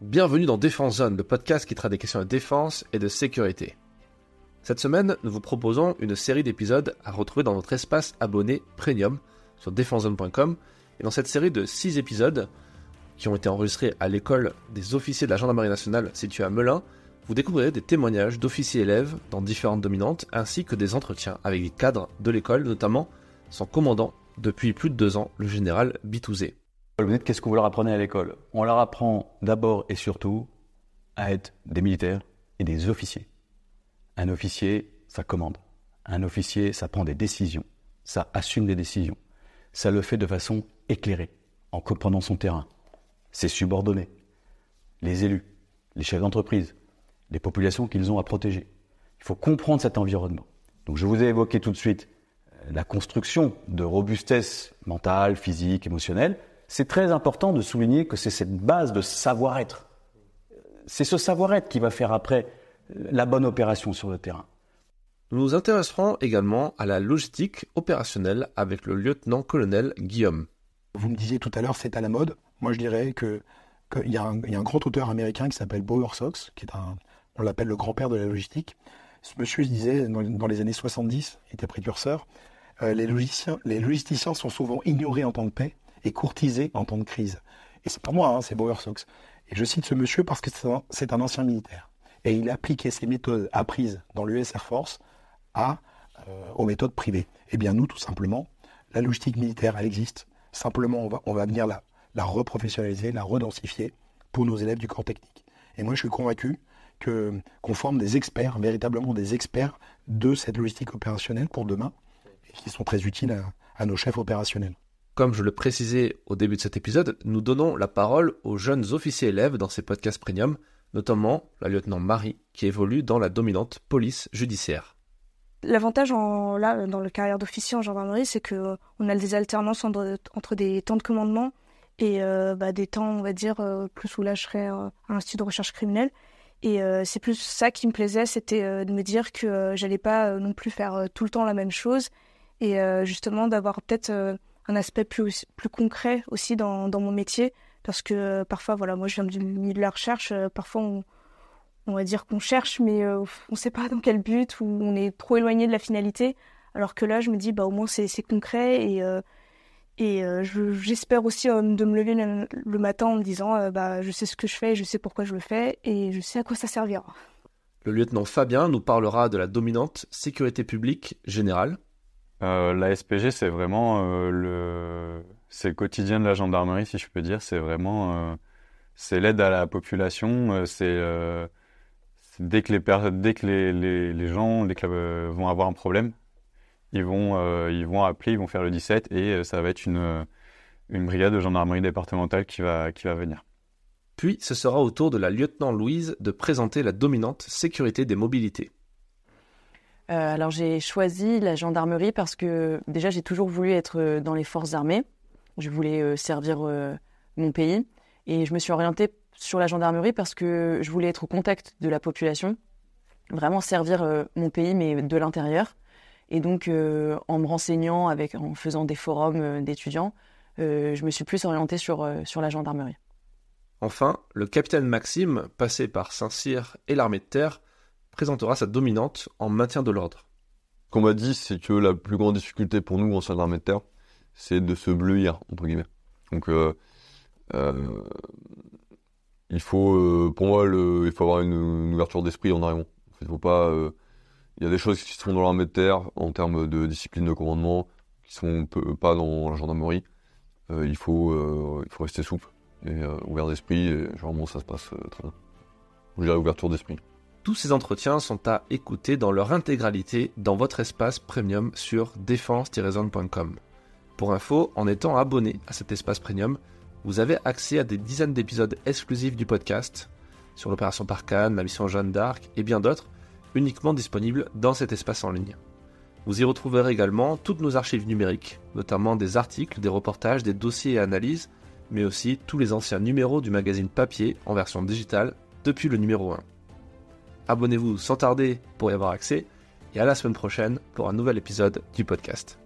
Bienvenue dans Défense Zone, le podcast qui traite des questions de défense et de sécurité. Cette semaine, nous vous proposons une série d'épisodes à retrouver dans notre espace abonné Premium sur defensezone.com. Et dans cette série de 6 épisodes qui ont été enregistrés à l'école des officiers de la gendarmerie nationale située à Melun, vous découvrirez des témoignages d'officiers élèves dans différentes dominantes ainsi que des entretiens avec des cadres de l'école, notamment son commandant depuis plus de 2 ans, le général Bitouzé. Vous dites qu'est-ce que vous leur apprenez à l'école ? On leur apprend d'abord et surtout à être des militaires et des officiers. Un officier, ça commande. Un officier, ça prend des décisions. Ça assume des décisions. Ça le fait de façon éclairée, en comprenant son terrain, ses subordonnés, les élus, les chefs d'entreprise, les populations qu'ils ont à protéger. Il faut comprendre cet environnement. Donc je vous ai évoqué tout de suite la construction de robustesse mentale, physique, émotionnelle. C'est très important de souligner que c'est cette base de savoir-être. C'est ce savoir-être qui va faire après la bonne opération sur le terrain. Nous nous intéresserons également à la logistique opérationnelle avec le lieutenant-colonel Guillaume. Vous me disiez tout à l'heure, c'est à la mode. Moi, je dirais qu'il y a un grand auteur américain qui s'appelle Bowersox, on l'appelle le grand-père de la logistique. Ce monsieur disait, dans les années 70, il était précurseur, les logisticiens sont souvent ignorés en temps de paix et courtisés en temps de crise. Et c'est pas moi, c'est Bowersox. Et je cite ce monsieur parce que c'est un ancien militaire. Et il appliquait ces méthodes apprises dans l'US Air Force aux méthodes privées. Eh bien nous, tout simplement, la logistique militaire, elle existe. Simplement, on va venir la reprofessionnaliser, la redensifier pour nos élèves du corps technique. Et moi, je suis convaincu qu'on forme des experts, véritablement des experts de cette logistique opérationnelle pour demain, et qui sont très utiles à nos chefs opérationnels. Comme je le précisais au début de cet épisode, nous donnons la parole aux jeunes officiers élèves dans ces podcasts premium, notamment la lieutenant Marie, qui évolue dans la dominante police judiciaire. L'avantage dans le carrière d'officier en gendarmerie, c'est qu'on a des alternances entre des temps de commandement et des temps, on va dire, plus où là je serais à l'institut de recherche criminelle. Et c'est plus ça qui me plaisait, c'était de me dire que j'allais pas non plus faire tout le temps la même chose et justement d'avoir peut-être un aspect plus concret aussi dans mon métier, parce que parfois, moi je viens du milieu de la recherche, parfois on va dire qu'on cherche, mais on ne sait pas dans quel but, ou on est trop éloigné de la finalité, alors que là je me dis au moins c'est concret, et j'espère aussi de me lever le matin en me disant je sais ce que je fais, je sais pourquoi je le fais, et je sais à quoi ça servira. Le lieutenant Fabien nous parlera de la dominante sécurité publique générale. La SPG, c'est vraiment c'est le quotidien de la gendarmerie, si je peux dire. C'est vraiment c'est l'aide à la population. C'est dès que les gens vont avoir un problème, ils vont appeler, ils vont faire le 17 et ça va être une brigade de gendarmerie départementale qui va venir. Puis, ce sera au tour de la lieutenant Louise de présenter la dominante sécurité des mobilités. Alors j'ai choisi la gendarmerie parce que déjà j'ai toujours voulu être dans les forces armées. Je voulais servir mon pays et je me suis orientée sur la gendarmerie parce que je voulais être au contact de la population, vraiment servir mon pays mais de l'intérieur. Et donc en me renseignant, en faisant des forums d'étudiants, je me suis plus orientée sur la gendarmerie. Enfin, le capitaine Maxime, passé par Saint-Cyr et l'armée de terre, présentera sa dominante en maintien de l'ordre. Ce qu'on m'a dit, c'est que la plus grande difficulté pour nous, en sein de l'armée de terre, c'est de se bleuir, entre guillemets. Donc, il faut, pour moi, il faut avoir une ouverture d'esprit en arrivant. Il faut pas, il y a des choses qui se font dans l'armée de terre, en termes de discipline de commandement, qui sont pas dans la gendarmerie. Il faut rester souple et ouvert d'esprit, et généralement, ça se passe très bien. Je dirais ouverture d'esprit. Tous ces entretiens sont à écouter dans leur intégralité dans votre espace premium sur defense-zone.com. Pour info, en étant abonné à cet espace premium, vous avez accès à des dizaines d'épisodes exclusifs du podcast sur l'opération Barkhane, la mission Jeanne d'Arc et bien d'autres, uniquement disponibles dans cet espace en ligne. Vous y retrouverez également toutes nos archives numériques, notamment des articles, des reportages, des dossiers et analyses, mais aussi tous les anciens numéros du magazine papier en version digitale depuis le numéro 1. Abonnez-vous sans tarder pour y avoir accès, et à la semaine prochaine pour un nouvel épisode du podcast.